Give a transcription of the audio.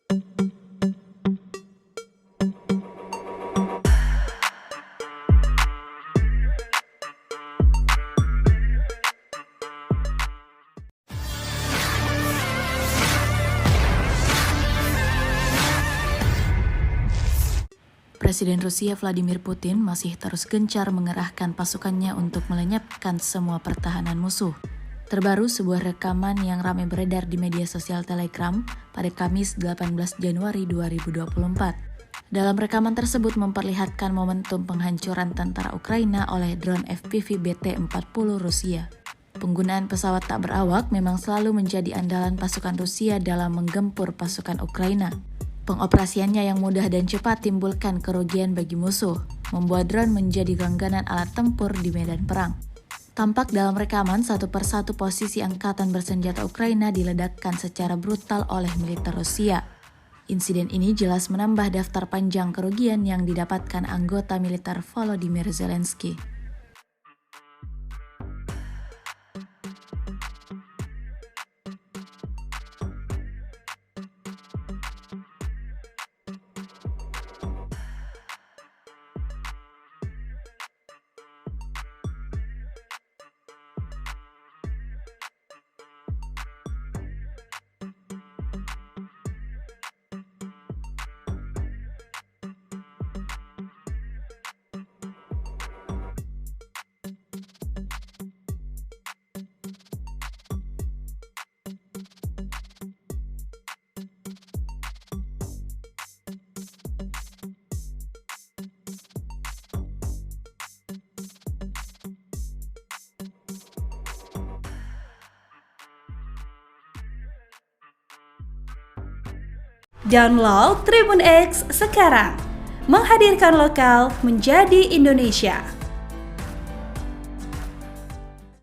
Presiden Rusia Vladimir Putin masih terus gencar mengerahkan pasukannya untuk melenyapkan semua pertahanan musuh. Terbaru sebuah rekaman yang ramai beredar di media sosial Telegram pada Kamis 18 Januari 2024. Dalam rekaman tersebut memperlihatkan momentum penghancuran tentara Ukraina oleh drone FPV BT-40 Rusia. Penggunaan pesawat tak berawak memang selalu menjadi andalan pasukan Rusia dalam menggempur pasukan Ukraina. Pengoperasiannya yang mudah dan cepat timbulkan kerugian bagi musuh, membuat drone menjadi langganan alat tempur di medan perang. Tampak dalam rekaman satu persatu posisi angkatan bersenjata Ukraina diledakkan secara brutal oleh militer Rusia. Insiden ini jelas menambah daftar panjang kerugian yang didapatkan anggota militer Volodymyr Zelensky. Download Tribun X sekarang, menghadirkan lokal menjadi Indonesia.